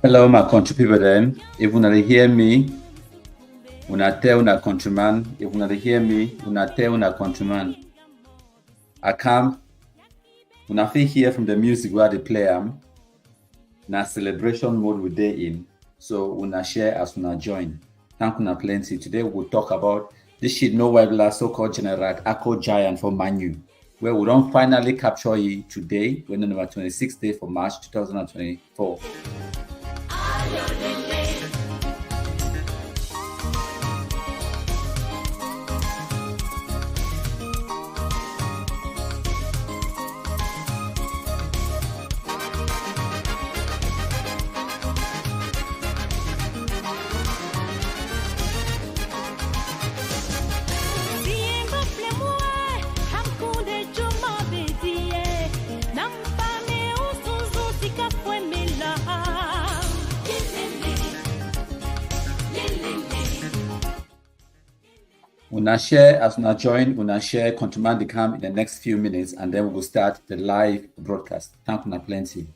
Hello, my country people then. If you not hear me, una tell una countryman. If you not hear me, una tell una countryman. I come, una feel hear from the music where they play na celebration mode we dey in. So una share as una join. Thank una plenty. Today we'll talk about this shit no regular so-called GeneRat Echo Giant for Manu, where we don't finally capture you today, when number 26th day for March 2024. Una share as una join, una share, countryman the camp in the next few minutes, and then we will start the live broadcast. Thank una plenty.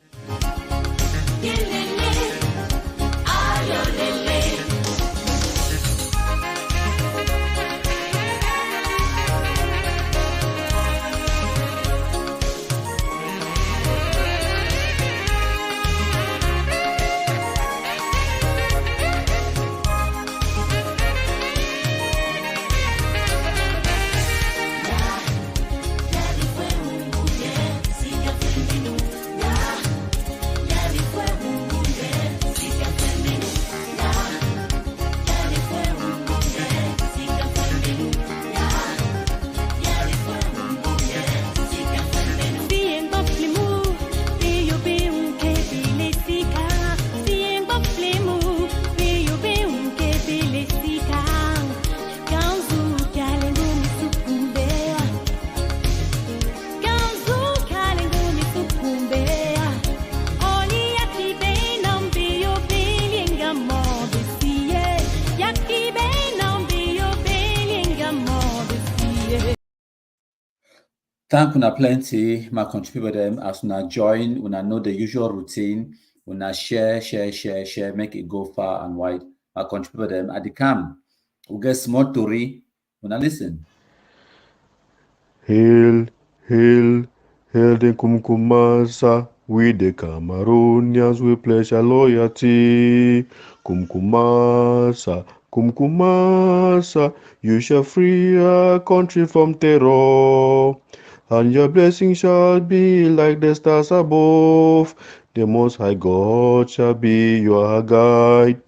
Thank una plenty, my country people them, as una join, una know the usual routine, una share, make it go far and wide. My country people them, at the camp, we get small story, una listen. Hail, hail, hail the Kumkumasa, we the Cameroonians, we pledge our loyalty. Kumkumasa, Kumkumasa, you shall free our country from terror. And your blessing shall be like the stars above. The Most High God shall be your guide.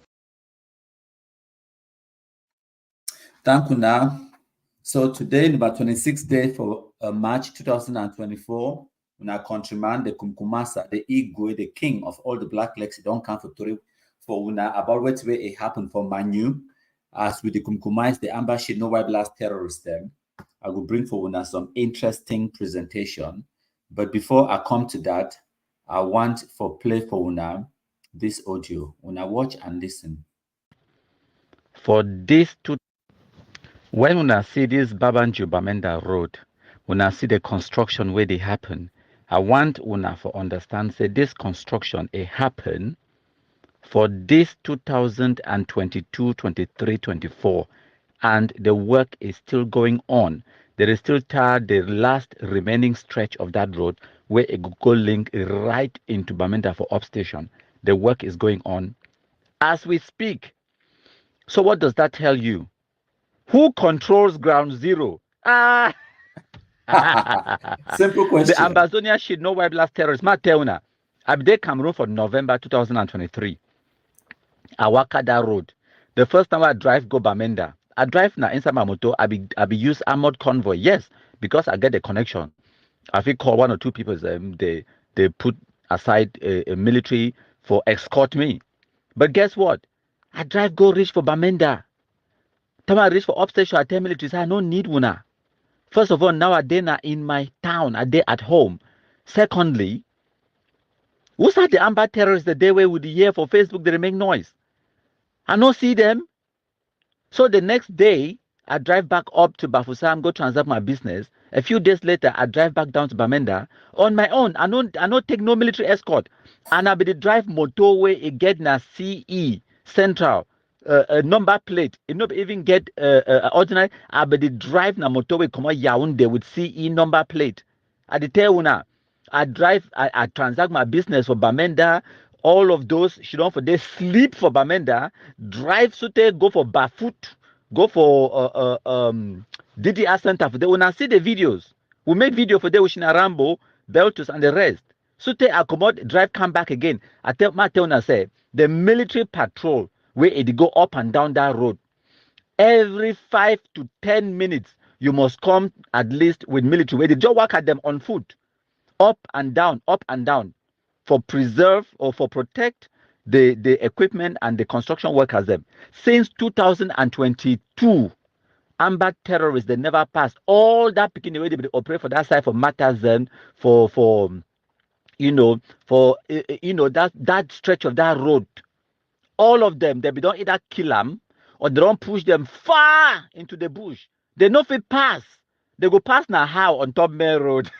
Thank you now. So today, number 26th day for March 2024, our countryman, the Kumkumasa, the Igwe, the king of all the black legs, don't come for Tori for una about what way it happened for Manu. As with the Kumkumais, the ambush no white blast terrorists them. I will bring for una some interesting presentation. But before I come to that, I want for play for una this audio. Una watch and listen. For this two, when una see this Bamenda road, una see the construction where they happen, I want una for understand say this construction it happen for this 2022, 23, 24. And the work is still going on. There is still the last remaining stretch of that road where it go link right into Bamenda for upstation. The work is going on as we speak. So what does that tell you? Who controls ground zero? Simple question. The Ambazonia should know why blast terrorists. Mateuna. Abde Cameroon for November 2023. I walk that road. The first time I drive go Bamenda. I drive now inside my motor. I be use armored convoy. Yes, because I get the connection. I think call one or two people. They put aside a military for escort me. But guess what? I drive go reach for Bamenda. Time I reach for upstation, I tell military I don't need one. First of all, now I dey in my town. I dey at home. Secondly, who's that the Amber terrorists the day where with the year for Facebook they make noise? I don't see them. So the next day, I drive back up to Bafusam, go transact my business. A few days later, I drive back down to Bamenda on my own. I don't take no military escort. And I be the drive motorway it get na CE Central a number plate. It not even get ordinary. I be the drive na motorway come out Yaounde with CE number plate. I dey tell una, I drive, I transact my business for Bamenda. All of those, she don't for they sleep for Bamenda, drive Sute, go for Bafoot, go for DDR Center for they. When I see the videos, we make video for they with Rambo, Beltus, and the rest. Sute accommodate, drive, come back again. I tell my tell say the military patrol where it go up and down that road. Every 5 to 10 minutes, you must come at least with military where they just work at them on foot, up and down for preserve or for protect the equipment and the construction workers them. Since 2022, Amber terrorists they never passed. All that picking away they operate for that side for matters then for that stretch of that road. All of them they don't either kill them or they don't push them far into the bush. They no fit pass. They go pass now how on top main road.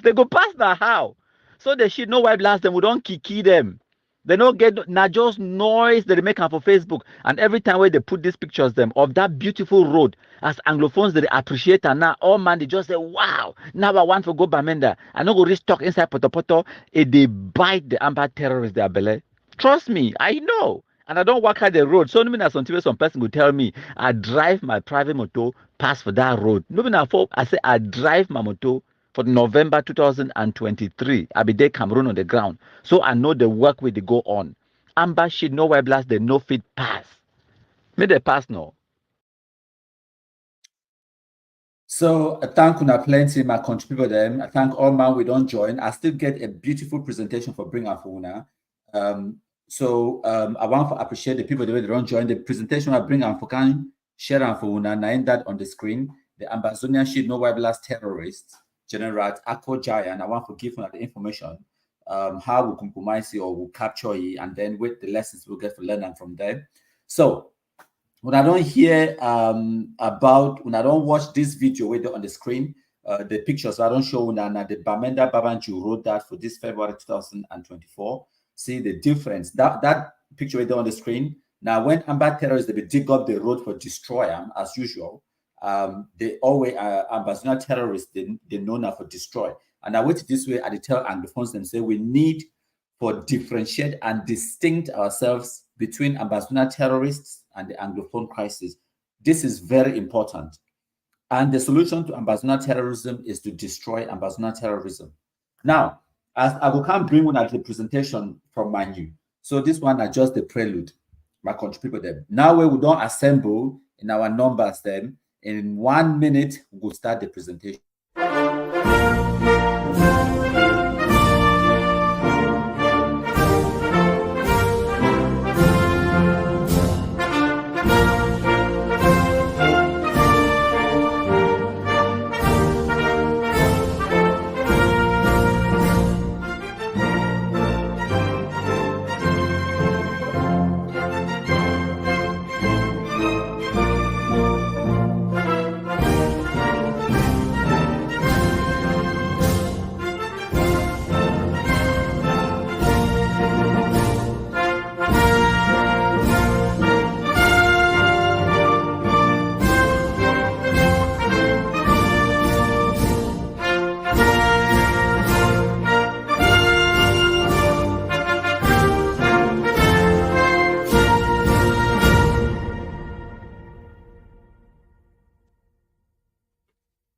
They go pass now how. So the shit no white blast them. We don't kiki them. They don't get now just noise that they make up for Facebook. And every time where they put these pictures them of that beautiful road, as Anglophones they appreciate and now all man they just say, wow, now I want to go Bamenda. I no go restock inside Potopoto. They bite the Amber terrorists their belly. Trust me, I know. And I don't walk out the road. So no mean some person will tell me I drive my private motor pass for that road. No mean I say I drive my motor for November 2023. I be there Cameroon on the ground. So I know the work where they go on. Amber shit, no white blast, they no fit pass. May they pass no. So I thank una plenty, my country people them. I thank all man we don't join. I still get a beautiful presentation for bring up for una. I want to appreciate the people that they don't join the presentation. I bring up for can share and for una. Nine that on the screen. The Ambazonian ship no white blast terrorists. GeneRat, Akko Giant. I want to give you the information, how we compromise it or we capture it, and then with the lessons we'll get to learn them from them. So when I don't hear about, when I don't watch this video with on the screen, the pictures I don't show now the Bamenda Babanju wrote that for this February 2024. See the difference. That picture right there on the screen. Now when Amber terrorists they dig up the road for destroy them as usual. They always Ambazonian terrorists they know now for destroy. And I wait this way, I tell Anglophones them say we need for differentiate and distinct ourselves between Ambazonian terrorists and the Anglophone crisis. This is very important. And the solution to Ambazonian terrorism is to destroy Ambazonian terrorism. Now, as I will come bring one at the presentation from Manu. So this one are just the prelude, my country people them. Now we don't assemble in our numbers then. In 1 minute, we'll start the presentation.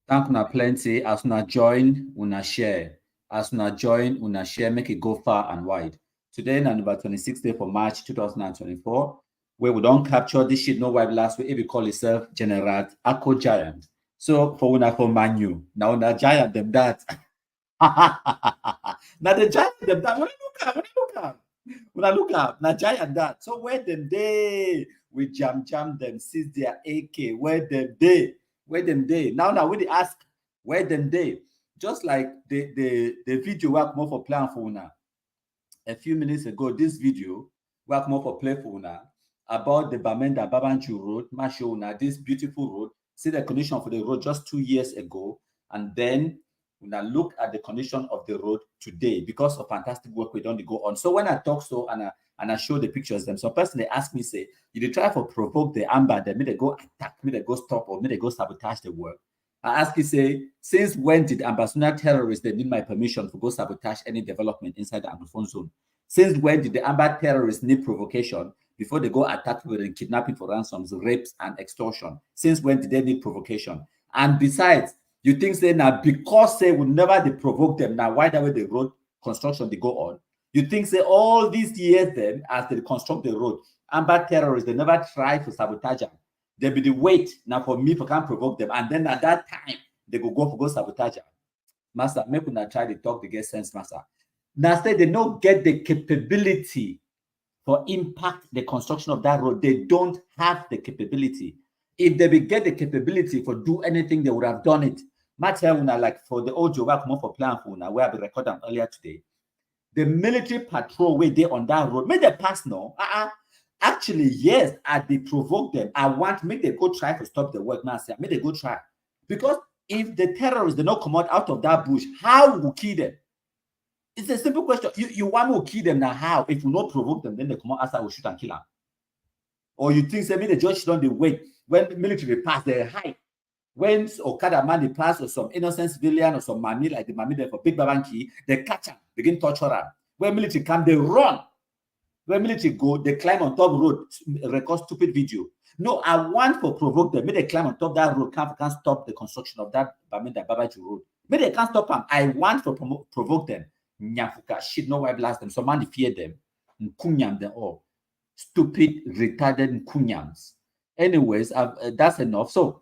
Thank una plenty. As una join, una share. As una join, una share, make it go far and wide. Today, November 26th day for March 2024, where we don't capture this shit no white last week, if you call itself GeneRat, Akko Giant. So for una for Manu, now una giant them that. Now the giant them that. When I look up, now giant that. So where them they we jam them, seize their AK, where them they. Where them day now when they ask where them day, just like the video work more for plan for una a few minutes ago. This video work more for play for una about the Bamenda Babanju road. Ma show una this beautiful road. See the condition for the road just 2 years ago, and then Now look at the condition of the road today because of fantastic work we don't go on. So when I talk so and I show the pictures them, some person they ask me, say, you did try for provoke the amber, then me they go attack, me they go stop, or me they go sabotage the work. I ask you, say, since when did Ambassador terrorists they need my permission to go sabotage any development inside the Anglophone zone? Since when did the Amber terrorists need provocation before they go attack people and kidnapping for ransoms, rapes, and extortion? Since when did they need provocation? And besides, you think say now because they would never they provoke them now, why that way the road construction they go on? You think say all these years then as they construct the road, Amber terrorists they never try to sabotage them. There be the wait now for me to can't provoke them, and then at that time they go sabotage them. Master, make una try to talk to get sense, master. Now say they don't get the capability for impact the construction of that road. They don't have the capability. If they get the capability for do anything, they would have done it. Matter una like for the audio work come for plan for una where I be recording earlier today. The military patrol where they on that road, may they pass now. Actually, yes, I did provoke them. I want make they go try to stop the work. Now say, may they go try. Because if the terrorists did not come out of that bush, how will kill them? It's a simple question. You want me to kill them now? How? If you not provoke them, then they come out outside, will shoot and kill them. Or you think, say, me the judge don't they wait. When the military pass, they hide. When Okada man they pass or some innocent civilian or some mammy like the mammy there for Big Babanki, they catch them, begin torture them. When military come, they run. When military go, they climb on top road, record stupid video. No, I want to provoke them. May they climb on top that road, can't stop the construction of that Bamenda Babaju road. May they can't stop them. I want to provoke them. Nyafuka shit, no why blast them. Some man fear them. Nkunyam them all. Stupid, retarded Nkunyams. Anyways, that's enough. So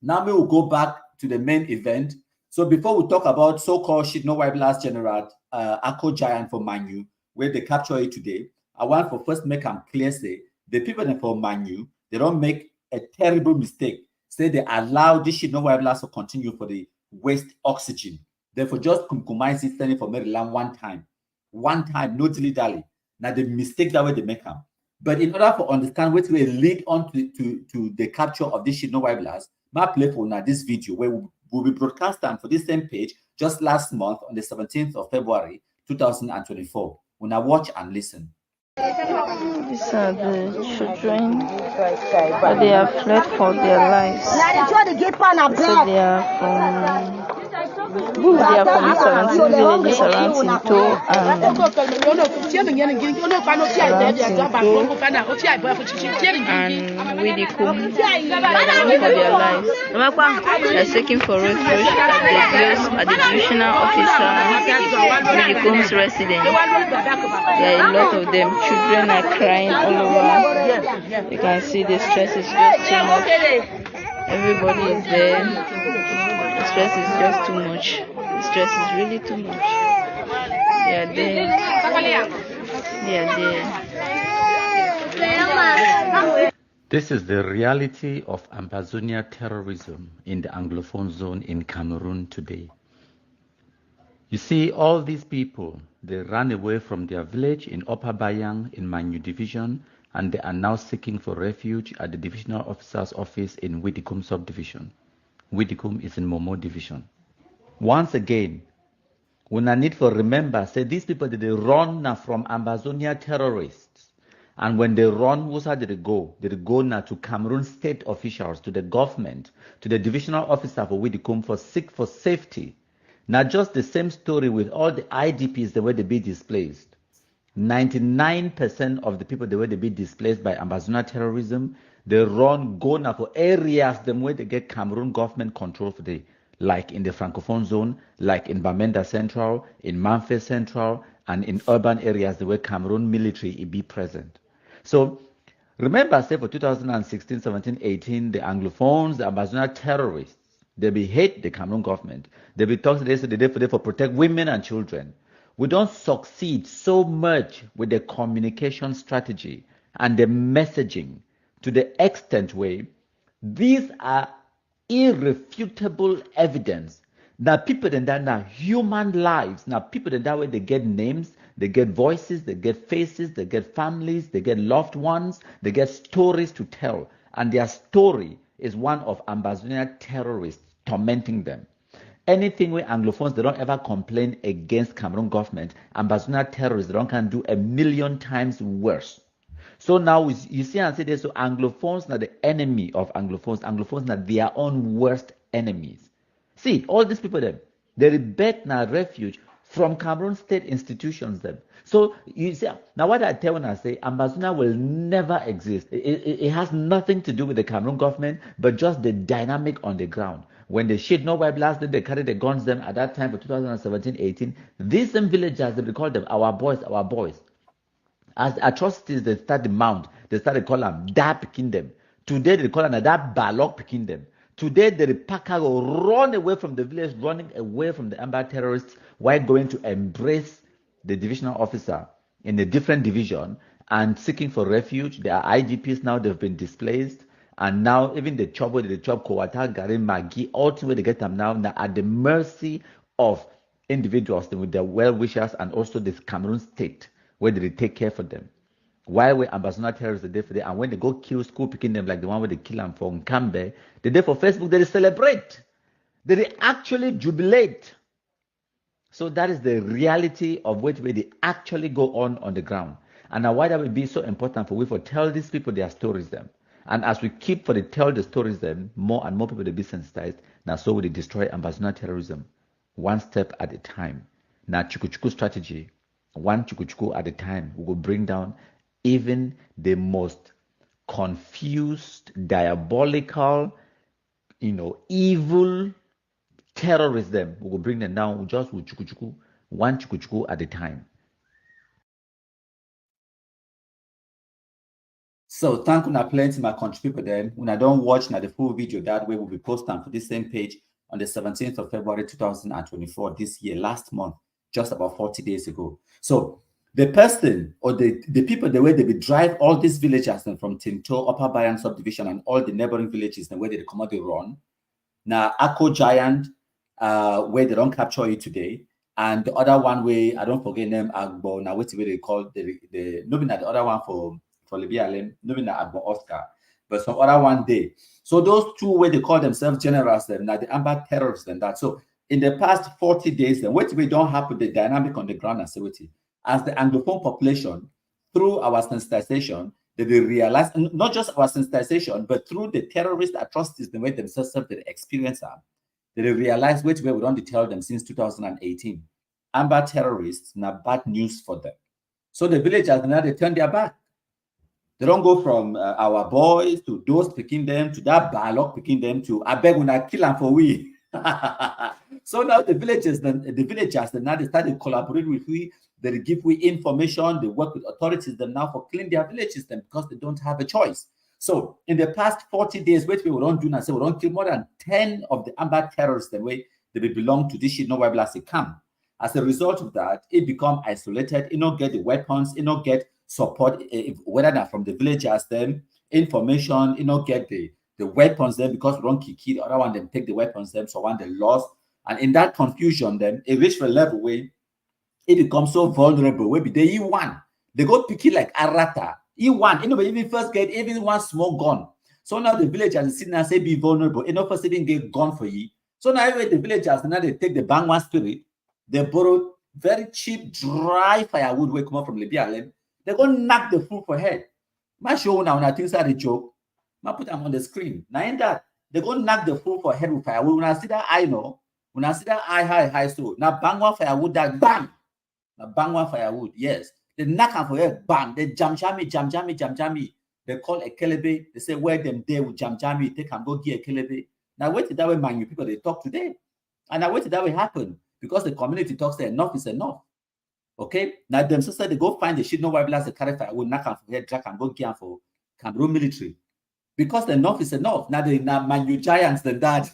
now we will go back to the main event. So before we talk about so-called shit, no why blast GeneRat, Akko Giant for Manu, where they capture it today. I want to first make them clear, say, the people that for Manu, they don't make a terrible mistake. Say they allow this shit, no why blast to continue for the waste oxygen. Therefore, just compromise it standing for Maryland one time, no dilly-dally. Now the mistake that way they make them. But in order to understand what will lead on to the capture of this shit, no why blast, my play for now this video where we'll be broadcasting for this same page just last month on the 17th of February 2024. When I watch and listen. These are the children, but they have fled for their lives. So they are from the 17 villages around Tinto and Widikum for their lives. They are seeking for refuge at the divisional officer Widikum's residence. There are a lot of them. Children are crying all over. You can see the stress is just too much. Everybody is there. The stress is just too much. The stress is really too much. They are there. They are there. This is the reality of Ambazonia terrorism in the Anglophone zone in Cameroon today. You see, all these people, they ran away from their village in Upper Bayang in Manu division, and they are now seeking for refuge at the divisional officer's office in Widikum subdivision. Widikum is in Momo division. Once again, when I need for remember, say these people, they run now from Ambazonia terrorists. And when they run, who did they go? They go now to Cameroon state officials, to the government, to the divisional officer for Widikum for safety. Now, just the same story with all the IDPs, the way they be displaced. 99% of the people, the way they be displaced by Ambazonia terrorism, they go now for areas the way they get Cameroon government control for the, like in the Francophone zone, like in Bamenda Central, in Manfred Central, and in urban areas the way Cameroon military be present. So, remember, say for 2016, 17, 18, the Anglophones, the Ambazonia terrorists, they be hate the Cameroon government. They be talking today for protect women and children. We don't succeed so much with the communication strategy and the messaging to the extent where these are irrefutable evidence that people in that now human lives, now people in that way they get names, they get voices, they get faces, they get families, they get loved ones, they get stories to tell, and their story is one of Ambazonia terrorists tormenting them. anything where Anglophones, they don't ever complain against Cameroon government, ambassador terrorists, they don't can do 1,000,000 times worse. So now you see and say this, so Anglophones are the enemy of Anglophones. Anglophones are their own worst enemies. See, all these people them, they beg now refuge from Cameroon state institutions them. So you see, now what I tell when I say ambassador will never exist. It has nothing to do with the Cameroon government, but just the dynamic on the ground. When the shit no white blast, they carry the guns them at that time for 2017-18. These same villagers, they call them our boys, our boys. As atrocities they start to mount, they start to call them that picking them. Today they call them that balok picking them. Today the Paka will run away from the village, running away from the Amber terrorists, while going to embrace the divisional officer in a different division and seeking for refuge. There are IGPs now, they've been displaced. And now even the Chobo, the Chob, Kowata, Gari, Magi, ultimately they get them now at the mercy of individuals with their well-wishers and also the Cameroon state, where they take care for them. While we ambassador terrorists the day for them, and when they go kill school picking them like the one where they kill them for Nkambe, the day for Facebook, they celebrate. They actually jubilate. So that is the reality of which way they actually go on the ground. And now why that would be so important for we to tell these people their stories them. And as we keep for the tell the stories them, more and more people they be sensitized. Now so we destroy ambassador terrorism, one step at a time. Now chukuchuku strategy, one chukuchuku at a time, we will bring down even the most confused, diabolical, evil terrorists them. We will bring them down. We just will chukuchuku, one chukuchuku at a time. So thank you plenty my country people then. When I don't watch now the full video, that way will be posted for this same page on the 17th of February 2024 this year, last month, just about 40 days ago. So the person or the people, the way they will drive all these villages from Tinto, Upper Bayan subdivision, and all the neighboring villages, the way they come out they run. Now Akko Giant, where they don't capture it today, and the other one way I don't forget them Agbo. Now what's the way they call the maybe not the other one for Libya, maybe not Agbo Oscar, but some other one day. So those two where they call themselves generals, them now the Amber terrorists and that. So in the past 40 days, then what we don't have the dynamic on the ground and security as the Anglophone population through our sensitization. They realize not just our sensitization, but through the terrorist atrocities the way themselves they experience them. They realize which way we don't tell them since 2018. Amber terrorists now bad news for them. So the villagers now they turn their back. They don't go from our boys to those picking them to that Balok picking them to I beg when I kill them for we. So now the villagers now they started collaborating with we. They give we information. They work with authorities them now for clean their villages them because they don't have a choice. So in the past 40 days, which we don't do now, say we don't kill more than 10 of the Amber terrorists the way they belong to this shit no blast camp. As a result of that, it become isolated. It not get the weapons. It not get support, whether they're from the villagers them information. It not get the weapons them because we don't kill the other one them take the weapons them. So one they lost, and in that confusion, then it reached a level where it becomes so vulnerable. Maybe they E1, they go pick it like Arata. E1, even first get even one small gun. So now the villagers sitting and say be vulnerable. First even get gun for you. So now the villagers now they take the Bangwa spirit, they borrow very cheap dry firewood where come up from Libya land. They go knock the fool for head. My show now when I think that's a joke. I put them on the screen. Now in that they go knock the fool for head with firewood. When I see that I know, when I see that I high so now Bangwa firewood that bang. Now Bangwa firewood, yes. They knock on for head, bang. They jam. They call a kelebe. They say where them there with jam. They can go get a kelebe. Now wait till that way, man. You people they talk today, and I wait till that way happen because the community talks that enough is enough. Okay. Now them sister they go find the shit no white blast the carry firewood knock on for head, drag and go get for Cameroon military because the enough is enough. Now they now Manu giants than that.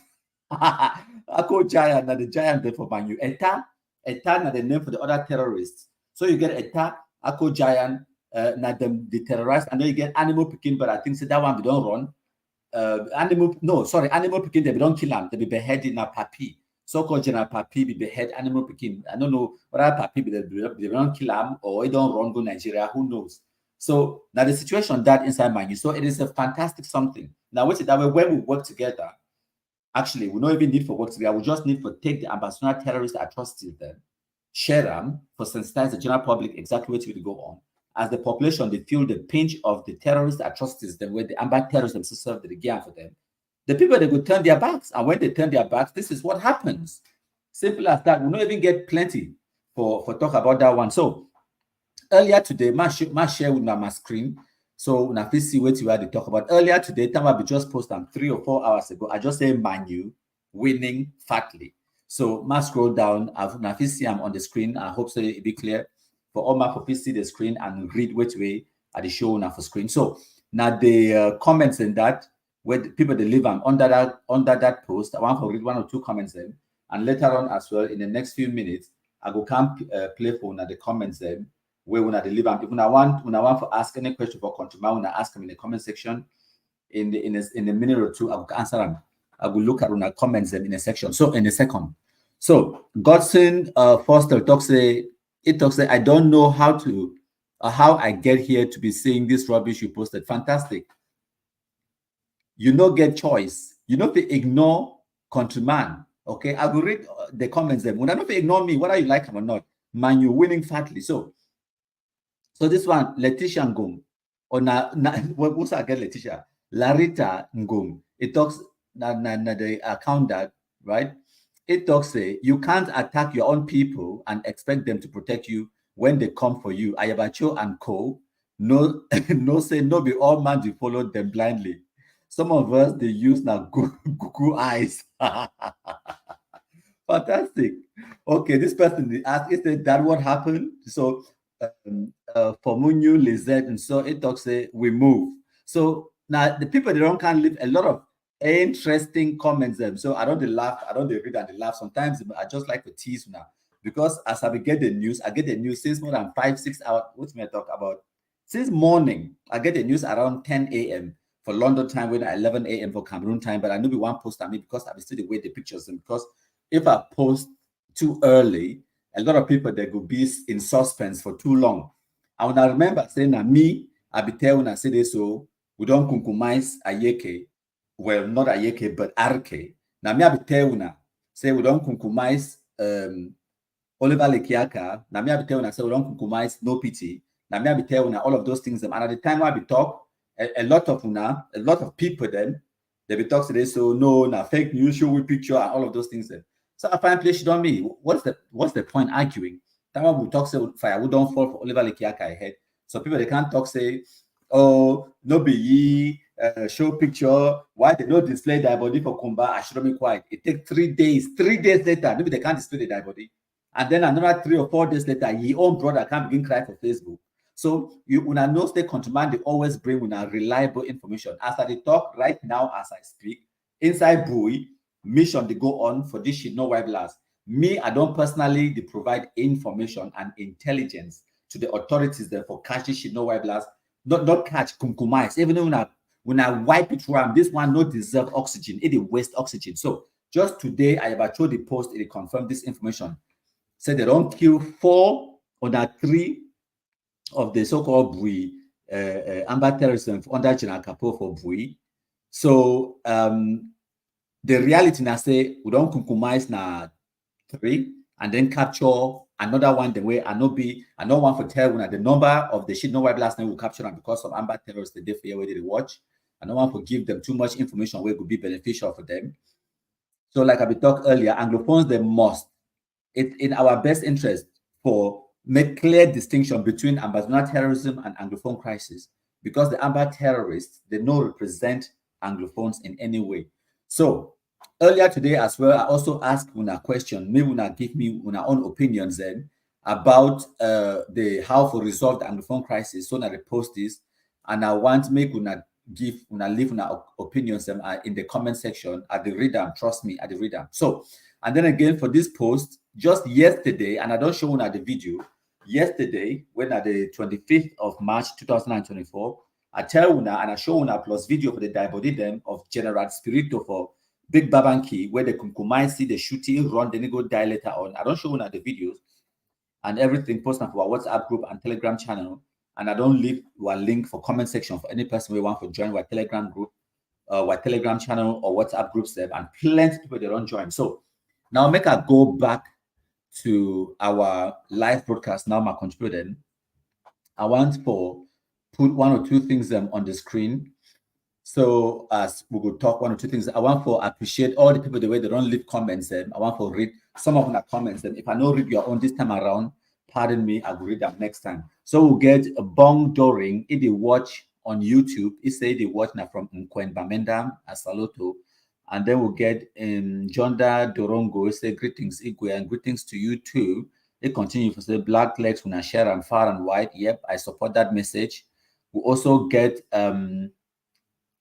I call giant now the giant there for Manu. Eta now the name for the other terrorists. So you get Eta. Akko Giant, now them the terrorists, and then you get animal picking, but I think so that one we don't run. Animal picking, they don't kill them, they be beheaded in a papi. So-called general papi be behead animal picking. I don't know whether papi they don't kill them or they don't run go Nigeria, who knows? So now the situation that inside Manu. So it is a fantastic something. Now, which is that way when we work together, Actually, we don't even need for work together. We just need for take the ambassador terrorist atrocities then, share them for sensitize the general public exactly what will go on. As the population, they feel the pinch of the terrorist atrocities, then when the amber terrorists themselves serve the gear for them, the people they will turn their backs. And when they turn their backs, this is what happens. Simple as that. We don't even get plenty for talk about that one. So earlier today, my share with my screen. So now please see what you had to talk about. Earlier today, Tamabi just posted 3 or 4 hours ago. I just say Manu winning fatly. So my scroll down. Now please see I'm on the screen. I hope so it be clear for all my people see the screen and read which way at the show now for screen. So now the comments in that where the people they live under that post. I want to read 1 or 2 comments then, and later on as well in the next few minutes I go come play for the comments then. Where when I deliver, if I want to ask any question for contributor, when I ask them in the comment section, in a minute or two, I will answer them. I will look at when I comments them in a section. So in a second. So Godson Foster talks I don't know how I get here to be saying this rubbish you posted. Fantastic. You no get choice. You know to ignore countryman. Okay, I will read the comments them. When I don't ignore me, whether you like them or not, man, you're winning fatly. So this one, Letitia Ngum, or what's I get Letitia? Larita Ngum. It talks the account that, right? It talks you can't attack your own people and expect them to protect you when they come for you. Ayabacho and Co. No, no be all man to follow them blindly. Some of us they use now Google eyes. Fantastic. Okay, this person asked, is that what happened? So for Munyu, Lizette, and so it talks we move. So now the people they don't can leave a lot of interesting comments them. So I don't laugh, I don't read and they laugh. Sometimes I just like to tease now because as I get the news, I get the news since more than 5-6 hours. What may I talk about? Since morning, I get the news around 10 a.m. for London time, when 11 a.m. for Cameroon time. But I know we won't post at me because I still the way the pictures and because if I post too early, a lot of people they could be in suspense for too long. And when I remember saying that me, I be telling when I say this, so we don't compromise Ayeke. Well, not Ayeke, but Arke. Now me I be telling say we don't compromise Oliver Lekiaka. Now me I be telling say we don't compromise No Pity. Now me I be telling all of those things. And at the time I be talk, a lot of people then they be talk today. So no, now fake news, show we picture and all of those things then. So I find place on me. What's the point arguing? That one we talk say fire, we don't fall for Oliver Lekiaka ahead. So people they can't talk say, oh, no be ye show picture. Why they don't display their body for Kumba? I should be quiet. It takes 3 days. 3 days later, maybe they can't display their body. And then another 3 or 4 days later, your own brother can't begin cry for Facebook. So you when I know state contruman, they always bring reliable information. As I talk right now, as I speak, inside Bui, mission they go on for this shit, no white blast. Me, I don't personally they provide information and intelligence to the authorities there for catch this shit, no white blast. Not catch kumkumais. Even when I wipe it around, this one not deserve oxygen, it waste oxygen. So just today, I have showed the post, it confirmed this information. Said they don't kill 4 or 3 of the so-called Bui amber terrorism under General Capo for Bui. So the reality now say we don't compromise now 3 and then capture another one the way I know one for tell when the number of the shit no white last night will capture them because of amber terrorists the day for where they watch. I don't want to give them too much information where it could be beneficial for them. So like I be talked earlier, Anglophones they must. It's in our best interest for make clear distinction between ambassador terrorism and Anglophone crisis because the amber terrorists they don't represent Anglophones in any way. So earlier today as well, I also asked a question. Maybe una give me una own opinions then about the how to resolve the Anglophone crisis. So that I post this, and I want to make una leave una opinions them in the comment section at the reader. Trust me, at the reader. So and then again for this post, just yesterday, and I don't show una the video. Yesterday, when at the 25th of March 2024, I tell una and I show una plus video for the diabodidem of GeneRat Spirito for Big Babanki, where they can see the shooting, run, then they go die later on. I don't show una the videos and everything posted for our WhatsApp group and Telegram channel. And I don't leave a link for comment section for any person who want to join our Telegram group our Telegram channel or WhatsApp groups them, and plenty of people they don't join. So now make I go back to our live broadcast. Now my contributing. I want to put one or two things on the screen. So as we will talk one or two things, I want to appreciate all the people the way they don't leave comments. I want to read some of the comments. If I don't read your own this time around, pardon me, I will read them next time. So we'll get a Bong Doring if they watch on YouTube. He say they watch now from Nkwen Bamenda, Asaloto. And then we'll get Jonda Dorongo. He say greetings, Igwe, and greetings to you too. They continue to say black legs when I share and far and wide. Yep, I support that message. We also get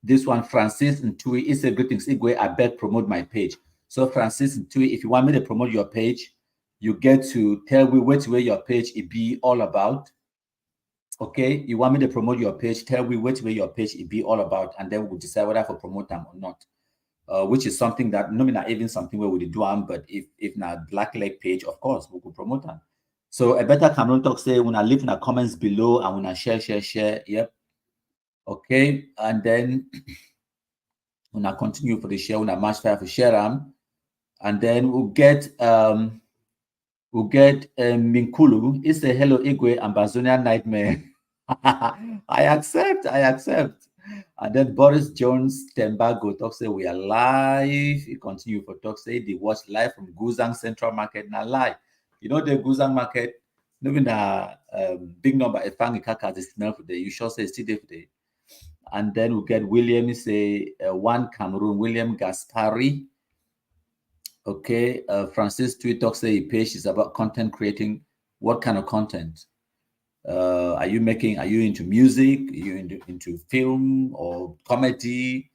this one, Francis Ntui. He said greetings, Igwe. I beg promote my page. So Francis Ntui, if you want me to promote your page, you get to tell me which way your page it be all about. Okay, you want me to promote your page, tell me which way your page it be all about, and then we'll decide whether to promote them or not. Which is something that not even something where we do them, but if not black leg page, of course we could promote them. So a better Cameroon talk say when I leave in the comments below and when I share. Yep. Okay, and then when I continue for the share, when I match fire for share them, and then we'll get Minkulu. It's a hello Igwe Ambazonia nightmare. I accept. And then Boris Jones Tembago talk say we are live. He continue for talk say they watch live from Guzang Central Market. Now live. You know the Guzang Market, knowing the big number of Fangikaka is smell for the you sure say still there for the. And then we get William say one Cameroon, William Gaspari. Okay, Francis Tweet talk say page is about content creating. What kind of content? Are you into music? Are you into film or comedy?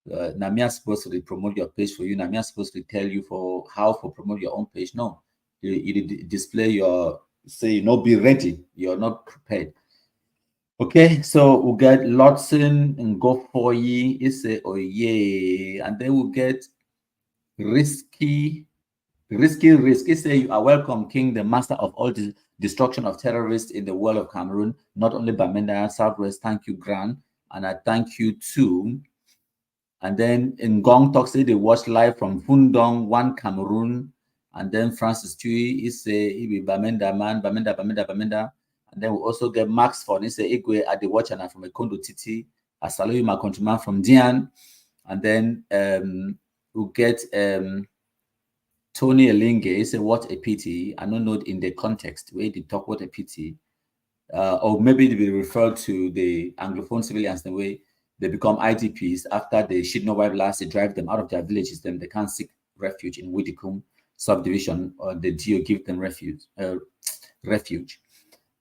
Namia supposed to promote your page for you. Namia supposed to tell you for how to promote your own page. No, you display your say be ready. You're not prepared. Okay, so we'll get Lotson and go for ye. It's a oh yeah, and then we'll get risky. Risk. It say you are welcome, King, the master of all the destruction of terrorists in the world of Cameroon, not only Bamenda, Southwest. Thank you, Gran. And I thank you too. And then in Gong Talk say they watch live from Fundong, one Cameroon. And then Francis Tui, he say he be Bamenda man, Bamenda. And then we also get Max Ford. He say Igwe at the watch and from a Kondo Titi. I salute you, my countryman from Dian. And then we'll get Tony Elinge say what a pity. I don't know in the context where they talk what a pity. Or maybe they will refer to the Anglophone civilians the way they become IDPs after the Shidno wipe last, they drive them out of their villages, then they can't seek refuge in Widikum subdivision, or the DO give them refuge.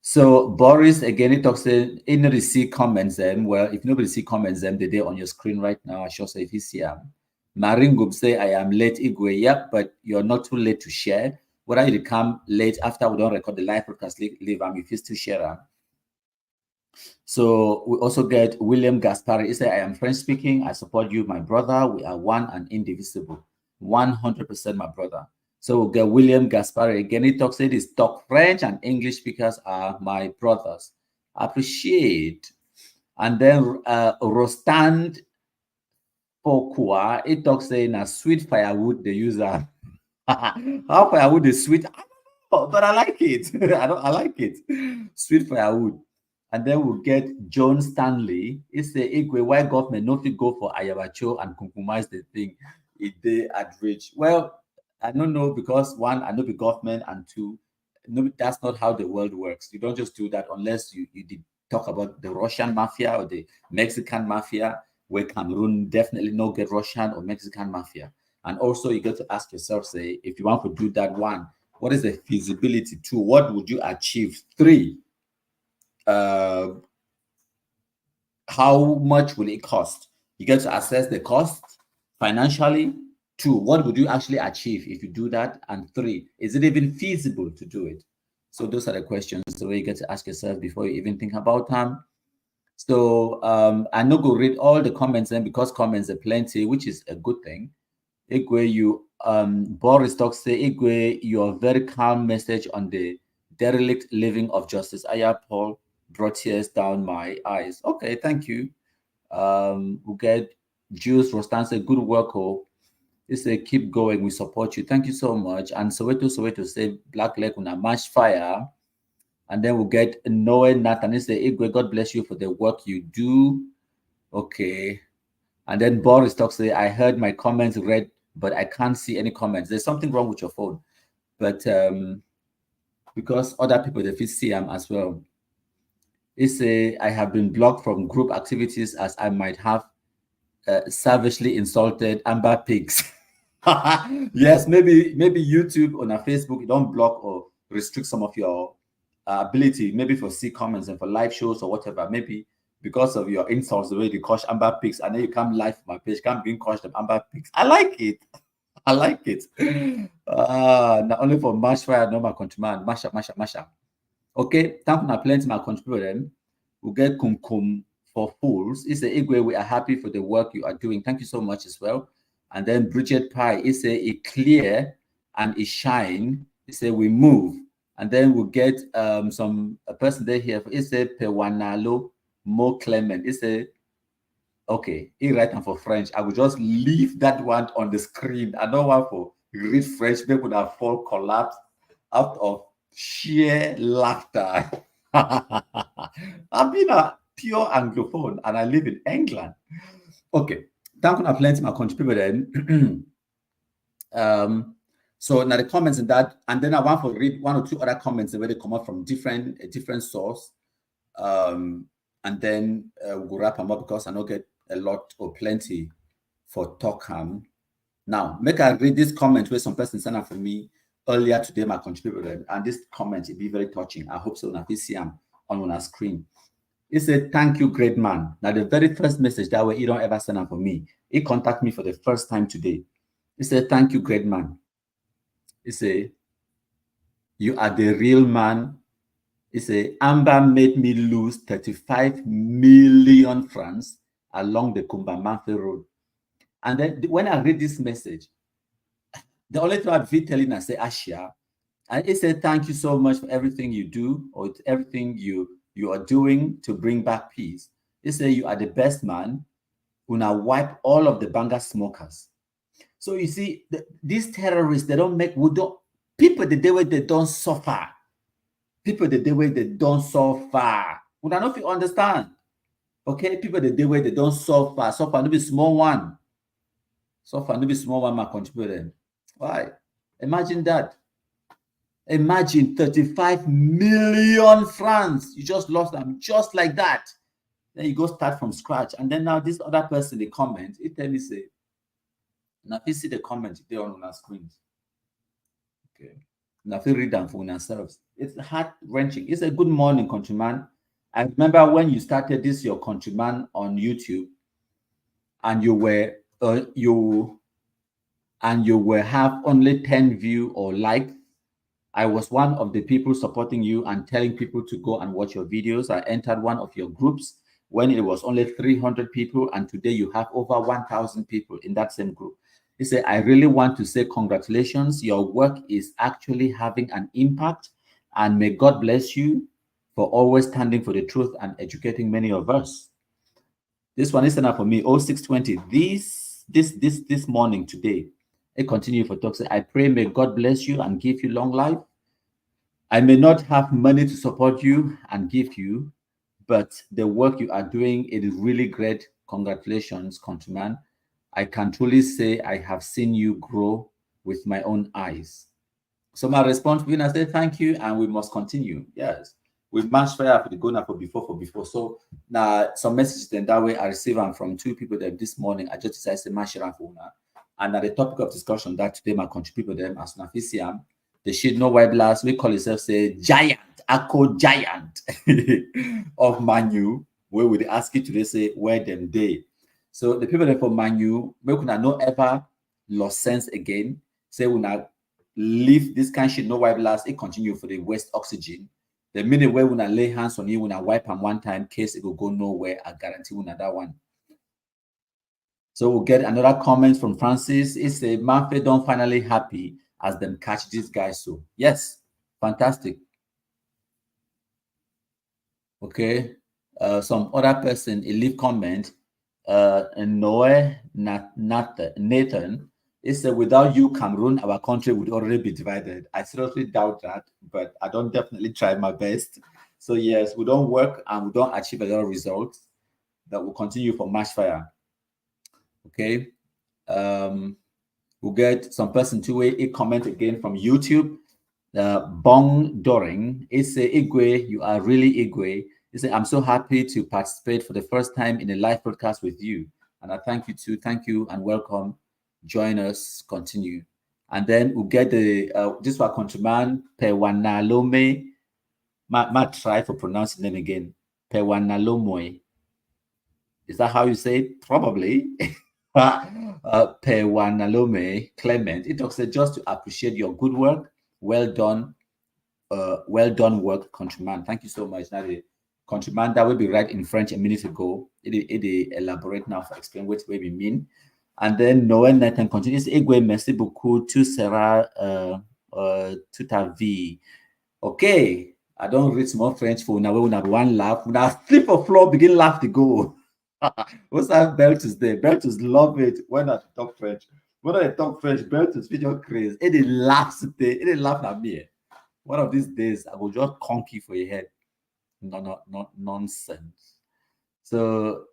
So Boris again he talks in nobody see comments them. Well, if nobody see comments them, they're on your screen right now. I sure say if you see them. Maringub say I am late, Igwe. Yep, but you're not too late to share. Whether you come late after we don't record the live broadcast, leave if you still share them. So we also get William Gaspari. He said, I am French speaking. I support you, my brother. We are one and indivisible. 100% my brother. So we'll get William Gaspari again. He talks it is talk French and English speakers are my brothers. Appreciate. And then Rostand Pokua, it talks saying a sweet firewood they use how firewood is sweet. But I like it. I like it. Sweet firewood. And then we'll get John Stanley. It's the Igwe, why government not to go for Ayabacho and compromise the thing if they at rich. Well, I don't know because one, I know the government, and two, no, that's not how the world works. You don't just do that unless you did talk about the Russian mafia or the Mexican mafia, where Cameroon definitely not get Russian or Mexican mafia. And also you got to ask yourself, say, if you want to do that, one, what is the feasibility? Two, what would you achieve? Three, how much will it cost? You get to assess the cost financially. Two, what would you actually achieve if you do that? And three, is it even feasible to do it? So those are the questions the way you get to ask yourself before you even think about them. So I'm not going to read all the comments then because comments are plenty, which is a good thing. Igwe, you Boris talks say Igwe, your very calm message on the derelict living of justice. Aya Paul brought tears down my eyes. Okay, thank you. We'll get Jules Rostan say, good work, oh. He say, keep going, we support you. Thank you so much. And Soweto say, Black Leg on a match fire. And then we'll get Noah Nathan. He say, Igwe, God bless you for the work you do. Okay. And then Boris talks, say, I heard my comments read, but I can't see any comments. There's something wrong with your phone. But because other people, they see them as well. He say, I have been blocked from group activities as I might have savagely insulted Amber Pigs. Yes, maybe YouTube on a Facebook, you don't block or restrict some of your ability, maybe for see comments and for live shows or whatever. Maybe because of your insults, the way you crush Amber Pigs, and then you come live for my page, can't bring crush them Amber Pigs. I like it. I like it. Not only for Mash Fire, no, my countryman, Masha. Okay, thank you, plenty my contributor. We'll get Kum for fools. It's a Igwe, we are happy for the work you are doing. Thank you so much as well. And then Bridget Pie, it's a clear and a shine. It's a we move. And then we'll get a person there here. It's a Pewanalo Mo Clement. It's a okay. He write them for French. I will just leave that one on the screen. I don't want to read French. People would have fall collapse out of sheer laughter. I've been a pure Anglophone and I live in England. Okay. Thank you, plenty my contributor. So now the comments in that, and then I want to read one or two other comments where they come up from different source. And then we'll wrap them up because I don't get a lot or plenty for Talkham. Now, make I read this comment where some person sent up for me earlier today, my contributor, and this comment will be very touching. I hope so. Now, you see them on our screen. He said, thank you, great man. Now, the very first message that way, he don't ever send up for me. He contacted me for the first time today. He said, thank you, great man. He said, you are the real man. He said, Amber made me lose 35 million francs along the Kumbamanfe Road. And then when I read this message, the only thing I've been telling I say, Ashia, and he said, thank you so much for everything you do or everything you are doing to bring back peace. He said, you are the best man who now wipe all of the Banga smokers. So you see, these terrorists, they don't make, people the day where they don't suffer. People the day where they don't suffer. Would I know if you understand? Okay, people the day where they don't suffer. Suffer, no be small one. Suffer, no be small one, my contributor. Why? Imagine that. Imagine 35 million francs. You just lost them just like that. Then you go start from scratch. And then now this other person, they comment, it tell me say, now if you see the comment there on our screens. Okay. Now if you read them for yourselves, it's heart-wrenching. It's a good morning, countryman. I remember when you started this, your countryman on YouTube, and you were have only 10 view or like. I was one of the people supporting you and telling people to go and watch your videos. I entered one of your groups when it was only 300 people, and today you have over 1,000 people in that same group. He said, I really want to say congratulations. Your work is actually having an impact, and may God bless you for always standing for the truth and educating many of us. This one is enough for me. 0620. This morning today. I continue for talk. I pray may God bless you and give you long life. I may not have money to support you and give you, but the work you are doing, it is really great. Congratulations, countryman. I can truly say I have seen you grow with my own eyes. So my response to you, I say thank you, and we must continue. Yes, we must fire for the go now for before. So now some messages then that way I receive them from two people that this morning. I just decided to mash around for now. And at the topic of discussion that today my contribute them as Nafisiam, the shit no white blast, we call itself say giant, Akko giant of Manu, where we ask you today say where them day. So the people that for Manu, we could not ever lost sense again. Say we not leave this kind of shit no white blast, it continue for the waste oxygen. The minute where we not lay hands on you, we not wipe them one time, case it will go nowhere. I guarantee we not that one. So we'll get another comment from Francis. It's a Manfred don't finally happy as them catch this guy. So yes, fantastic. Okay. Some other person, a leave comment. Nathan, he said, without you, Cameroon, our country would already be divided. I seriously doubt that, but I don't definitely try my best. So yes, we don't work and we don't achieve a lot of results that will continue for match fire. Okay. We'll get some person to a comment again from YouTube. Bong Doring, it's a Igwe, you are really Igwe. He said, I'm so happy to participate for the first time in a live broadcast with you. And I thank you too. Thank you and welcome. Join us, continue. And then we'll get the this was countryman Pewanalome. Ma try for pronouncing them again. Pewanalomoy. Is that how you say it? Probably. Pewanalome Clement. It also just to appreciate your good work. Well done work, countryman. Thank you so much. Now the countryman that will be right in French a minute ago. It elaborate now for explain what we mean. And then Noel Nathan continues. Egwe merci beaucoup. Tu seras tout à vie. Okay. I don't read more French for now. We have one laugh. When I sleep on floor, begin laugh to go. What's that? Beltus there. Beltus love it when I talk French. When I talk French, Beltus video crazy. It laughs today. It laugh at me. One of these days, I will just conky for your head. No, not nonsense. So,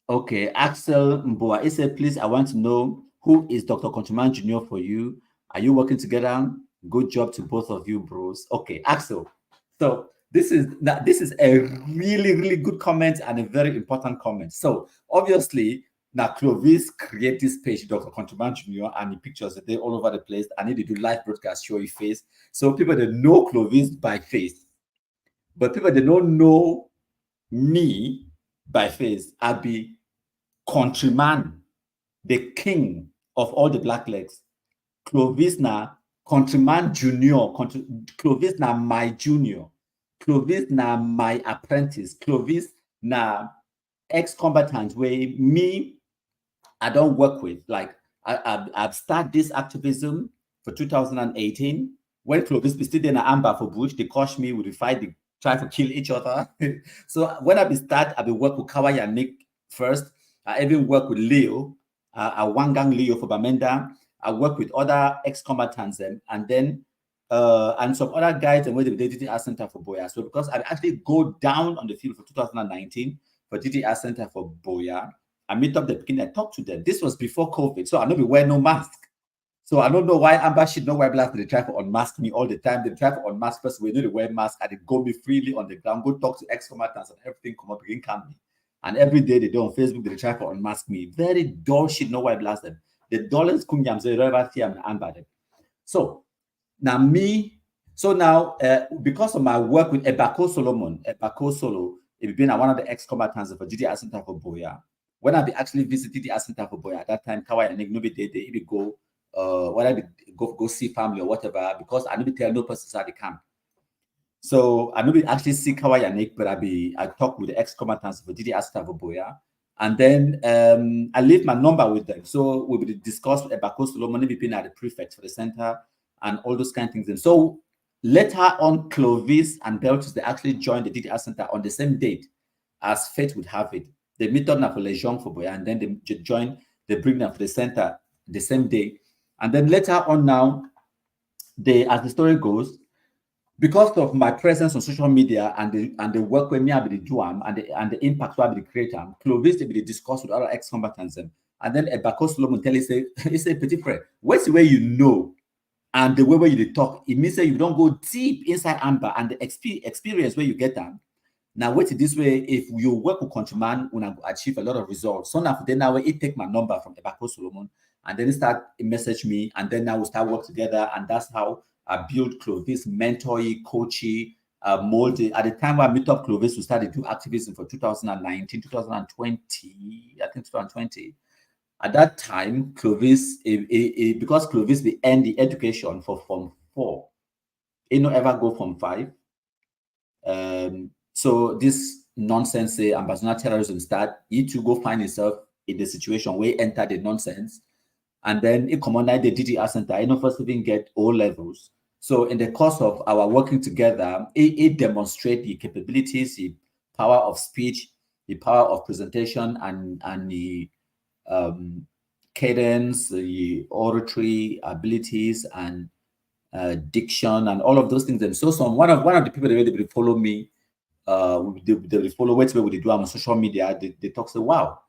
okay, Axel Mboa, he said, please, I want to know who is Dr. Countryman Jr. for you. Are you working together? Good job to both of you, bros. Okay, Axel. So this is a really, really good comment and a very important comment. So obviously, now Clovis create this page, Dr. Countryman Jr., and the pictures that they all over the place. I need to do live broadcast, show your face. So people that know Clovis by face, but people that don't know me by face, I'll be Countryman, the king of all the black legs. Clovis na Countryman Junior, Clovis na my junior, Clovis na my apprentice, Clovis na ex-combatant where me, I don't work with. Like I've started this activism for 2018. When Clovis be still in Amber for Bush, they caught me, we fight, they try to kill each other. So when I be start, I be work with Kawai and Nick first. I even work with Leo, Wangang Leo for Bamenda. I work with other ex-combatants and then and some other guys and where the DDR Center for Boya. So because I actually go down on the field for 2019 for DDR Center for Boya, I meet up the beginning, I talk to them. This was before COVID, so I know we wear no mask. So I don't know why Amber should know why black they try to unmask me all the time. They try to unmask us. We know they wear mask and they go me freely on the ground, go talk to ex-combatants and everything come up begin calm me. And every day they do on Facebook, they try to unmask me. Very dull shit, know why blast them. The dollars kunyam say river and Amber them. So now me, so now because of my work with Ebako Solomon, Ebako Solo, it been one of the ex-combatants for GDR Center for Boya. When I be actually visited the Center for Boya at that time, Kawai and nobody did they be go when I be go see family or whatever, because I never tell no person at the camp. So I never actually see Kawai and Nick, but I talk with the ex-combatants for GDR Center for Boya. And then I leave my number with them. So we will discuss with Ebako Solomon, being at the prefect for the center and all those kind of things. And so later on, Clovis and Beltus, they actually joined the DDR Center on the same date as fate would have it. They meet up now for Legion for Boya, and then they join, they bring them for the center the same day. And then later on now, as the story goes, because of my presence on social media and the work with me I be do and the impact I be create Clovis they be discuss with other ex-combatants and then Ebako Solomon tell he say petit frère, what's the way you know and the way where you talk, it means that you don't go deep inside Amber and the experience where you get them. Now wait this way, if you work with Countryman, when I achieve a lot of results. So now then now it take my number from Ebako Solomon and then start message me and then now we start work together and that's how I built Clovis, mentoring, coaching, molding. At the time when I meet up Clovis, we started to do activism for 2019, 2020, I think 2020. At that time, Clovis, because Clovis we end the education for Form 4, it no ever go Form 5. So this nonsense, ambassador terrorism start, you to go find yourself in the situation where you enter the nonsense, and then it commanded the DDR Center, you know, first even get O levels. So in the course of our working together, it demonstrates the capabilities, the power of speech, power of presentation and the cadence, the oratory abilities, and diction, and all of those things. And so one of the people that really follow me, they follow what we do on social media. They talk, say, wow,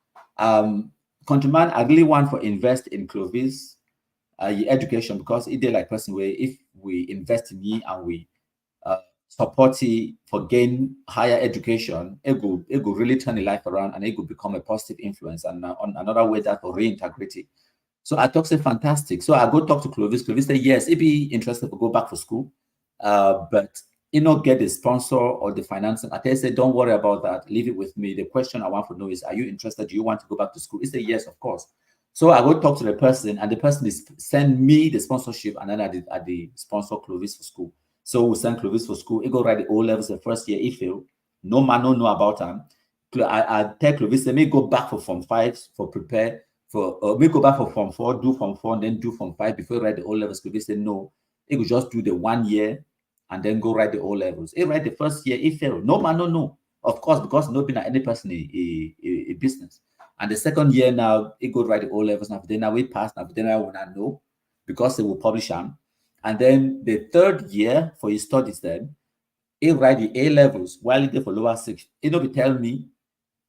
countryman, I really want to invest in Clovis education, because it did like person where if we invest in ye and we support it for gain higher education, it will really turn the life around, and it will become a positive influence, and on another way that will reintegrate it. So I talk, say, fantastic. So I go talk to Clovis. Clovis say, yes, he'd be interested to go back for school, but get the sponsor or the financing. I say, don't worry about that. Leave it with me. The question I want to know is, are you interested? Do you want to go back to school? He said, yes, of course. So I go talk to the person, and the person is send me the sponsorship, and then I the sponsor Clovis for school. So we send Clovis for school. He go write the O levels the first year. He failed. No man no know about him. I tell Clovis, let me go back for Form 5 for prepare for. Me go back for Form 4, do Form 4, and then do Form 5 before write the O levels. Clovis said no. He could just do the 1 year and then go write the O levels. He write the first year. He failed. No man no know. Of course, because no been any person a business. And the second year now, he go write the O levels. Now we pass. Now then I will not know, because they will publish them. And then the third year for his studies, then he write the A levels while he did for lower 6. He don't be tell me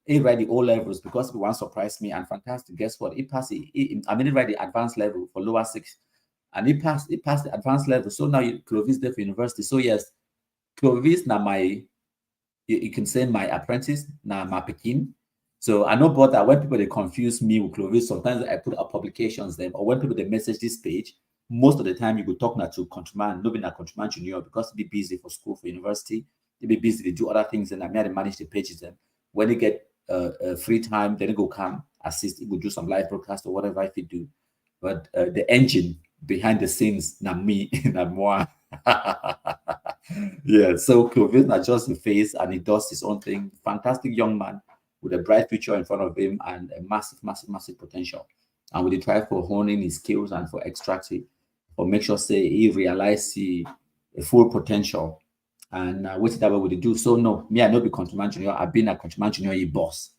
he write the O levels, because he want to surprise me. And fantastic, guess what? He passed. He write the advanced level for lower 6, and he passed the advanced level. So now Clovis there for university. So yes, Clovis now you can say my apprentice, now my Pekin. So I know about that when people they confuse me with Clovis, sometimes I put up publications them, or when people they message this page, most of the time you could talk now to countryman, not being a countryman junior, because they be busy for school, for university, they be busy, they do other things, and I may manage the pages. Then when they get free time, then they go come assist, it will do some live broadcast or whatever if you do. But the engine behind the scenes, not me, not more. Yeah, so Clovis not just the face, and he does his own thing. Fantastic young man with a bright future in front of him, and a massive potential. And we try for honing his skills and for extracting, or make sure say he realize the full potential. And what that way we do. So no, me I not be countryman junior. I've been a countryman junior boss.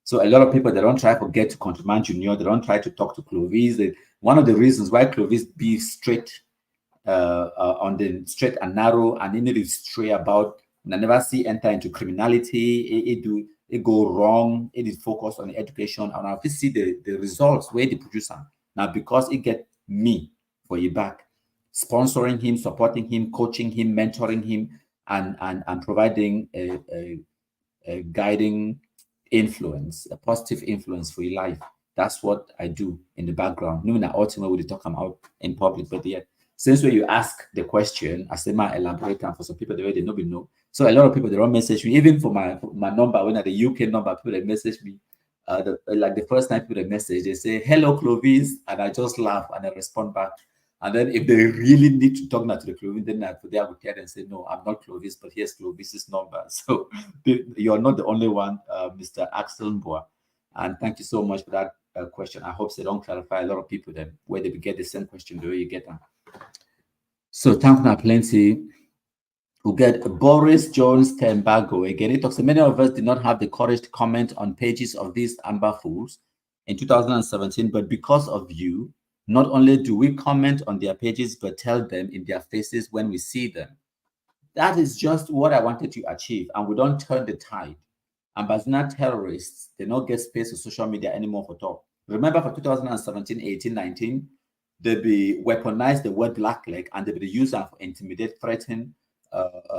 So a lot of people, they don't try to get to countryman junior. They don't try to talk to Clovis. One of the reasons why Clovis be straight on the straight and narrow, and he need to stray about, and I never see enter into criminality. It go wrong. It is focused on the education, and I see the results where they produce them now, because it get me for your back, sponsoring him, supporting him, coaching him, mentoring him, and providing a guiding influence, a positive influence for your life. That's what I do in the background. Knowing that ultimately we talk about in public, but yeah, since when you ask the question, I say my elaborate, and for some people they already know. So a lot of people, they don't message me, even for my number, when at the UK number, people they message me. Like the first time people they message, they say hello Clovis, and I just laugh and I respond back. And then if they really need to talk now to the Clovis, then I would tell and say, no, I'm not Clovis, but here's Clovis's number. So you're not the only one, Mr. Axel Mboa. And thank you so much for that question. I hope they don't clarify a lot of people then where they get the same question the way you get them. So thank you plenty. We get Boris Jones Tembago again. It talks, many of us did not have the courage to comment on pages of these amber fools in 2017, but because of you, not only do we comment on their pages, but tell them in their faces when we see them. That is just what I wanted to achieve, and we don't turn the tide. Ambassador terrorists, they don't get space on social media anymore for talk. Remember for 2017, 18, 19, they be weaponized the word blackleg, and they be used to intimidate, threaten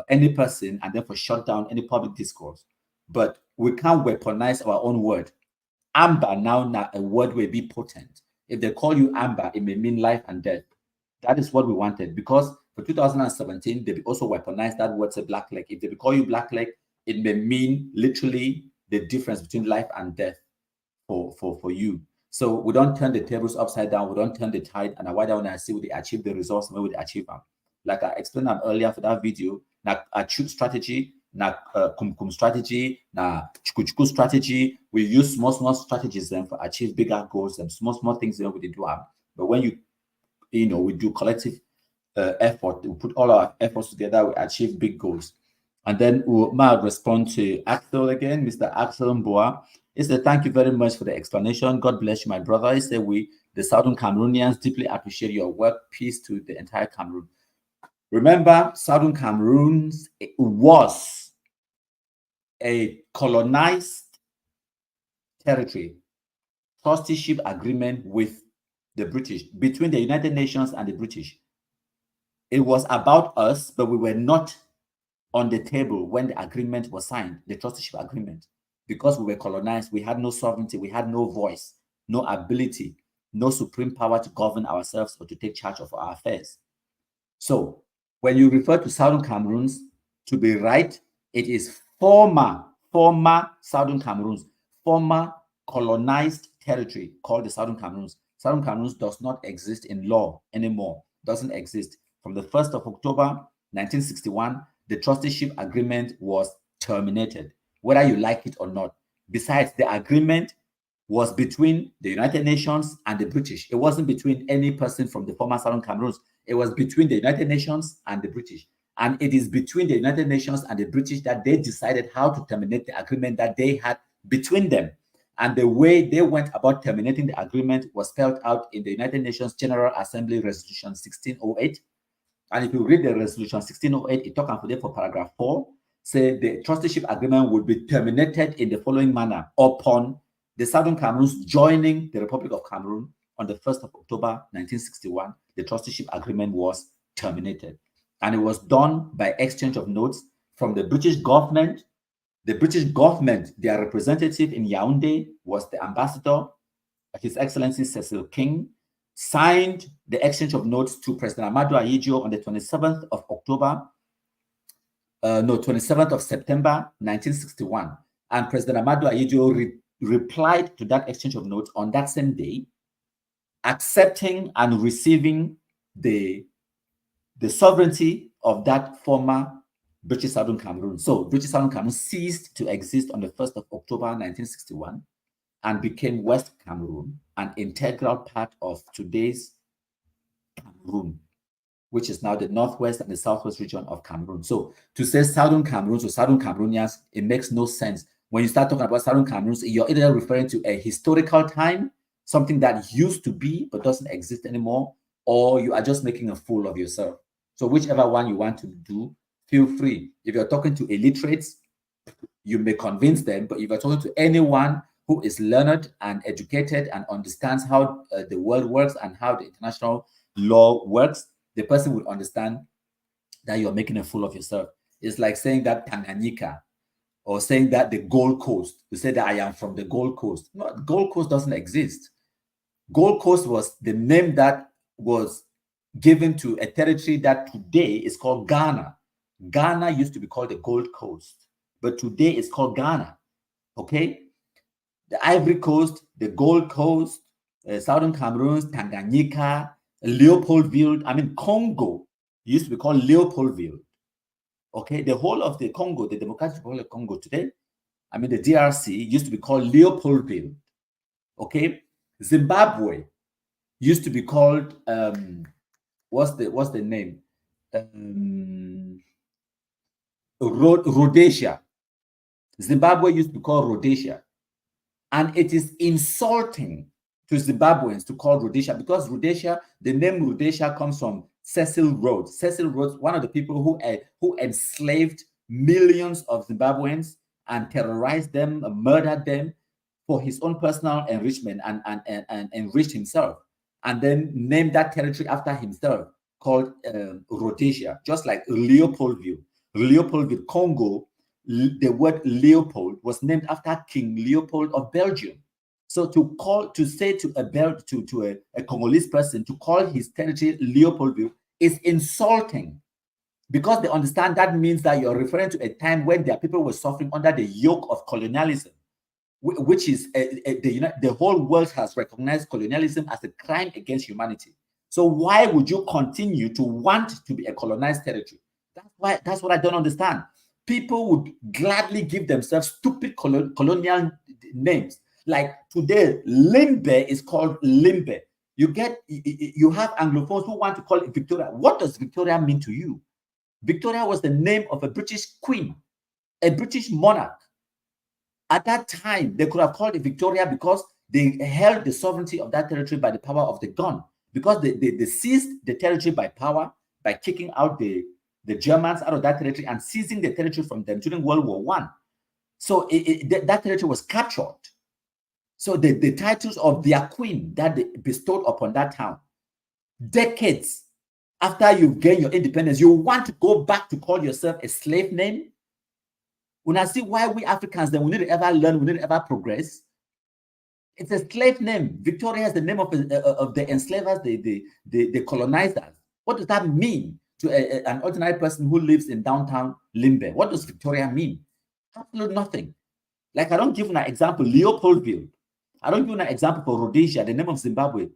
any person, and then for shut down any public discourse. But we can't weaponize our own word. Amber now a word will be potent. If they call you amber, it may mean life and death. That is what we wanted, because for 2017, they also weaponized that word, say blackleg. If they call you blackleg, it may mean literally the difference between life and death for you. So we don't turn the tables upside down. We don't turn the tide. And why don't I see what they achieve the results and where they achieve them? Like I explained earlier for that video, now a shoot strategy, now kum strategy, now chuku strategy. We use small strategies then for achieve bigger goals and small things that we do. But when we do collective effort, we put all our efforts together, we achieve big goals. And then we'll respond to Axel again, Mr. Axel Mboa. He said, thank you very much for the explanation. God bless you, my brother. He said, we, the Southern Cameroonians, deeply appreciate your work. Peace to the entire Cameroon. Remember, Southern Cameroon was a colonized territory, trusteeship agreement with the British, between the United Nations and the British. It was about us, but we were not on the table when the agreement was signed, the trusteeship agreement. Because we were colonized, we had no sovereignty, we had no voice, no ability, no supreme power to govern ourselves or to take charge of our affairs. So when you refer to Southern Cameroons, to be right, it is former Southern Cameroons, former colonized territory called the Southern Cameroons. Southern Cameroons does not exist in law anymore, doesn't exist. From the 1st of October, 1961, the trusteeship agreement was terminated, whether you like it or not. Besides, the agreement was between the United Nations and the British. It wasn't between any person from the former Southern Cameroons. It was between the United Nations and the British. And it is between the United Nations and the British that they decided how to terminate the agreement that they had between them. And the way they went about terminating the agreement was spelled out in the United Nations General Assembly Resolution 1608. And if you read the Resolution 1608, it talks for paragraph 4, say the trusteeship agreement would be terminated in the following manner upon the Southern Cameroons joining the Republic of Cameroon on the 1st of October 1961. The trusteeship agreement was terminated. And it was done by exchange of notes from the British government. The British government, their representative in Yaoundé was the ambassador, His Excellency Cecil King, signed the exchange of notes to President Amadou Ahidjo on the 27th of October, 27th of September 1961. And President Amadou Ahidjo replied to that exchange of notes on that same day, accepting and receiving the sovereignty of that former British Southern Cameroon. So British Southern Cameroon ceased to exist on the 1st of October 1961 and became West Cameroon, an integral part of today's Cameroon, which is now the northwest and the southwest region of Cameroon. So to say Southern Cameroons or Southern Cameroonians, it makes no sense. When you start talking about Southern Cameroons, you're either referring to a historical time, something that used to be but doesn't exist anymore, or you are just making a fool of yourself. So whichever one you want to do, feel free. If you're talking to illiterates, you may convince them, but if you're talking to anyone who is learned and educated and understands how the world works and how the international law works, the person will understand that you're making a fool of yourself. It's like saying that Tanganyika or saying that the Gold Coast. You say that I am from the Gold Coast. No, Gold Coast doesn't exist. Gold Coast was the name that was given to a territory that today is called Ghana. Ghana used to be called the Gold Coast, but today it's called Ghana. Okay? The Ivory Coast, the Gold Coast, Southern Cameroon, Tanganyika, Leopoldville, Congo used to be called Leopoldville. Okay, the whole of the Congo, the Democratic Republic of Congo today, the DRC used to be called Leopoldville. Okay, Zimbabwe used to be called what's the name? Rhodesia. Zimbabwe used to be called Rhodesia, and it is insulting to Zimbabweans to call Rhodesia, because Rhodesia, the name Rhodesia comes from Cecil Rhodes. Cecil Rhodes, one of the people who enslaved millions of Zimbabweans and terrorized them, murdered them for his own personal enrichment and enriched himself, and then named that territory after himself, called Rhodesia, just like Leopoldville. Leopoldville, Congo, the word Leopold was named after King Leopold of Belgium. So to say to a Congolese person to call his territory Leopoldville is insulting, because they understand that means that you're referring to a time when their people were suffering under the yoke of colonialism, which is the whole world has recognized colonialism as a crime against humanity. So why would you continue to want to be a colonized territory? That's what I don't understand. People would gladly give themselves stupid colonial names. Like today, Limbe is called Limbe. You have Anglophones who want to call it Victoria. What does Victoria mean to you? Victoria was the name of a British queen, a British monarch. At that time, they could have called it Victoria because they held the sovereignty of that territory by the power of the gun, because they seized the territory by power, by kicking out the Germans out of that territory and seizing the territory from them during World War I. So that territory was captured. So the titles of their queen that they bestowed upon that town, decades after you gain your independence, you want to go back to call yourself a slave name? When I see why we Africans, then we need to ever learn, we need to ever progress. It's a slave name. Victoria is the name of the enslavers, the colonizers. What does that mean to an ordinary person who lives in downtown Limbe? What does Victoria mean? Absolutely nothing. Like, I don't give an example, Leopoldville. I don't give an example for Rhodesia, the name of Zimbabwe.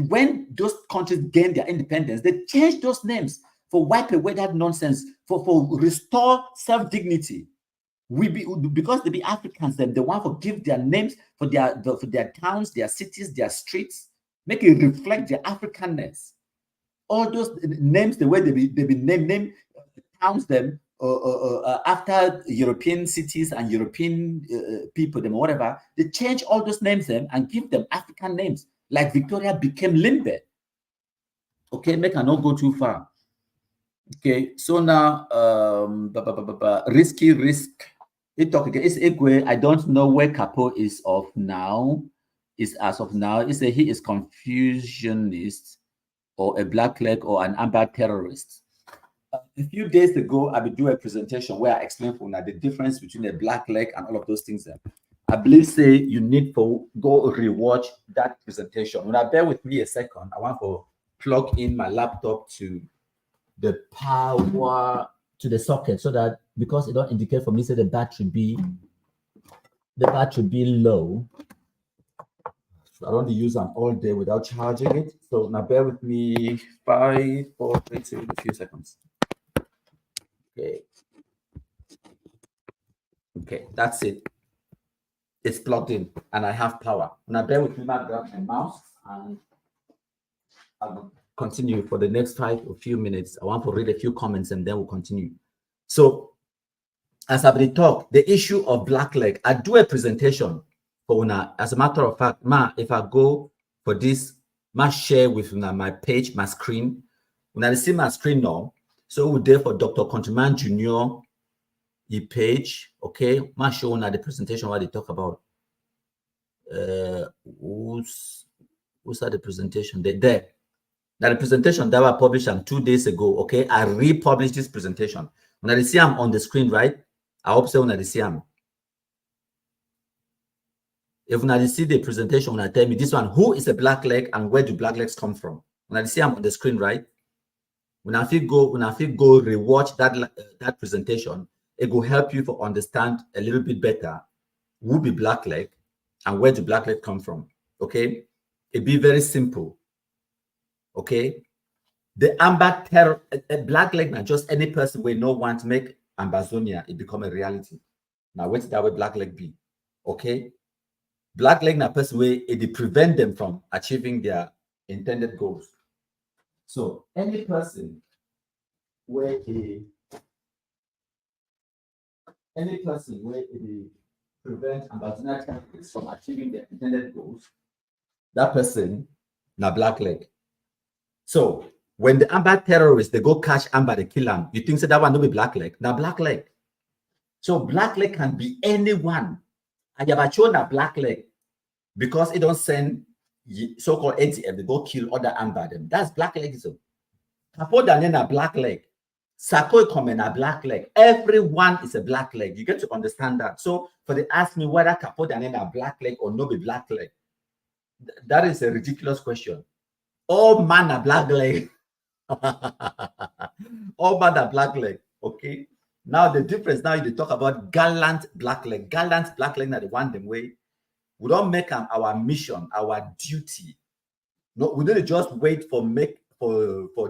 When those countries gained their independence, they changed those names for wipe away that nonsense, for restore self-dignity. Because they be Africans, then they want to give their names for their towns, their cities, their streets, make it reflect their Africanness. All those names, the way they be name towns them after European cities and European people, them or whatever, they change all those names them and give them African names. Like Victoria became Limbe. Okay, make I not go too far. Okay, so now risky risk. It talk again. It's Egwe. I don't know where Capo is of now. Is as of now. It's he is confusionist or a black leg or an amber terrorist. A few days ago, I will do a presentation where I explain for now the difference between a black leg and all of those things. I believe say you need to go rewatch that presentation. When I bear with me a second, I want to plug in my laptop to the power to the socket so that because it don't indicate for me say the battery be low. So I don't use them all day without charging it. So now bear with me 5, 4, 3, 2, a few seconds. Okay, that's it. It's plugged in and I have power. Now bear with me, I grab my mouse and I'll continue for the next 5 or few minutes. I want to read a few comments and then we'll continue. So as I've been talk, the issue of black leg, I do a presentation for una. As a matter of fact, if I go for this, share with una my page, my screen. When I see my screen now, so we're there for Dr. Countryman Junior page, okay? Show una the presentation what they talk about. Who's that the presentation? There. Now the presentation that was published 2 days ago, okay? I republished this presentation. When I see I'm on the screen, right? I hope so when I see them. If when I see the presentation, when I tell me this one, who is a black leg and where do black legs come from? When I see I'm on the screen, right? When I feel go rewatch that presentation, it will help you to understand a little bit better who be black leg and where do black leg come from. Okay, it be very simple. Okay, the amber terror, a black leg, not just any person we no want to make Ambazonia it become a reality. Now, what's that way black leg be? Okay, black leg na person way it prevent them from achieving their intended goals. So any person where it prevent Ambazonia terrorists from achieving their intended goals, that person na black leg. So when the amber terrorists they go catch amber, they kill him, you think so that one will be black leg? Now black leg. So black leg can be anyone. I have shown a black leg because it don't send so-called ATF they go kill other amber them. That's black legism. Kapo Daniel a black leg. Sako comment a black leg. Everyone is a black leg. You get to understand that. So for they ask me whether Kapo Daniel a black leg or no be black leg, that is a ridiculous question. All man a black leg. All man a black leg. Okay. Now the difference. Now you talk about gallant black leg. Gallant black leg. Now the one them way. We don't make them our mission, our duty. No, we don't just wait for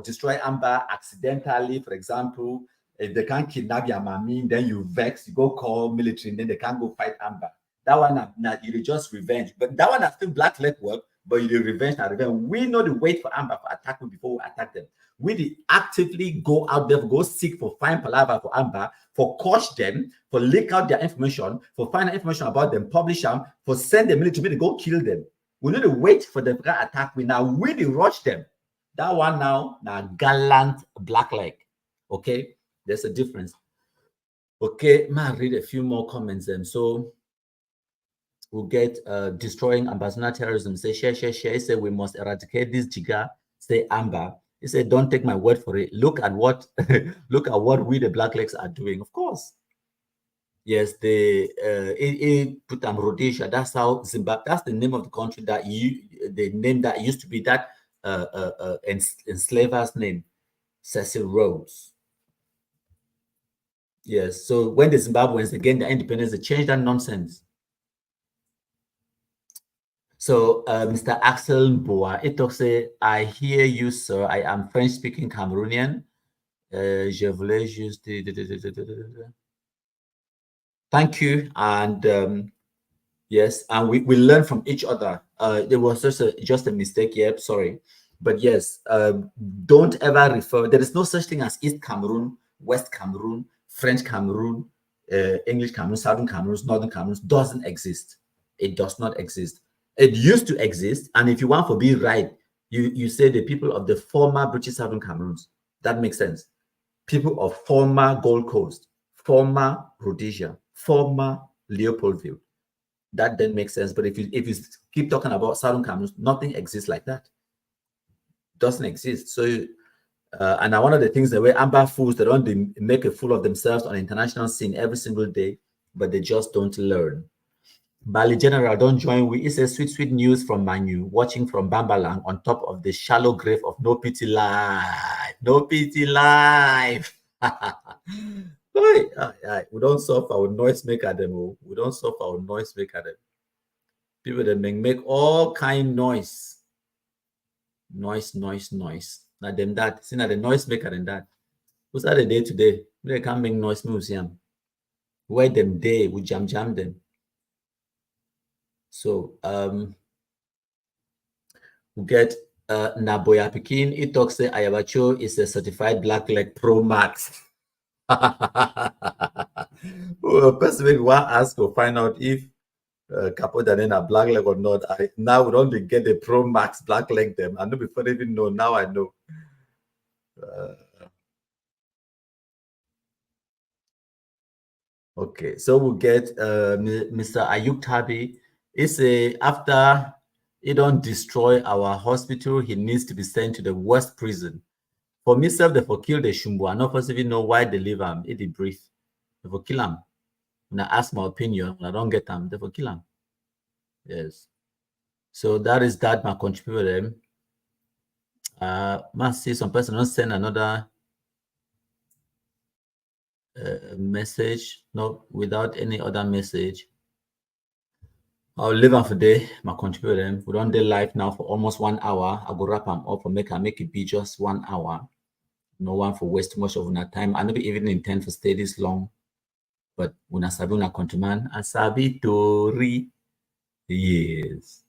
destroy amber accidentally. For example, if they can't kidnap your mommy, then you vex, you go call military, and then they can't go fight amber. That one, you just revenge. But that one is still black leg work. But you revenge and revenge. We know the wait for amber for attack before we attack them. we actively go out there, go seek for fine palaver for Amber, for coach them, for leak out their information, for find out information about them, publish them, for send the military to go kill them. We need to wait for the attack. We now really rush them. That one now gallant black leg. Okay, there's a difference. Okay, I'll read a few more comments then. So we'll get destroying ambassador terrorism. Say share. Say we must eradicate this jigger. Say Amber. He said, don't take my word for it. Look at what look at what we the Blacklegs are doing. Of course. Yes, they put them Rhodesia. That's how Zimbabwe, that's the name of the country that the name that used to be that enslaver's name, Cecil Rhodes. Yes, so when the Zimbabweans again their independence, they changed that nonsense. So, Mr. Axel Boa, it talks, I hear you, sir. I am French-speaking Cameroonian. Je voulais juste... Thank you. And yes, and we learn from each other. There was just a mistake here. Sorry. But yes, don't ever refer. There is no such thing as East Cameroon, West Cameroon, French Cameroon, English Cameroon, Southern Cameroon, Northern Cameroon. Doesn't exist. It does not exist. It used to exist, and if you want to be right, you say the people of the former British Southern Cameroons. That makes sense. People of former Gold Coast, former Rhodesia, former Leopoldville. That then makes sense. But if you keep talking about Southern Cameroons, nothing exists like that. Doesn't exist. So, and one of the things that where Amber fools, they don't make a fool of themselves on the international scene every single day, but they just don't learn. Bali General, don't join. It's a sweet news from Manu, watching from Bambalang on top of the shallow grave of No Pity Life. No Pity Life. We don't suffer our noise maker them. We don't suffer our noise maker them. People that make all kind noise. Noise. Now them that. See now the noise maker than that. Who's that the day today? They can't make noise museum. Where them day we jam them. So we get Naboya Pikin. It talks say Ayabacho is a certified black leg pro max. Well, person we want to ask to find out if Capo Danena black leg or not. Now we don't get the pro max black leg them. I know before they even know. Now I know. Okay, so we'll get Mr. Ayuk Tabi. It's after he don't destroy our hospital, he needs to be sent to the worst prison. For myself, they for kill the Shumbu. I don't even know why they leave him. It did brief. They for kill him. When I ask my opinion, when I don't get them, they for kill him. Yes. So that is that. My contributor them. Must see some person don't send another message. No, without any other message. I'll leave them for day. My contributor them. We don't do live now for almost 1 hour. I go wrap them up and make it be just 1 hour. No one for waste much of our time. I never even intend to stay this long. But when I sabi una countryman, I sabi tori. Yes.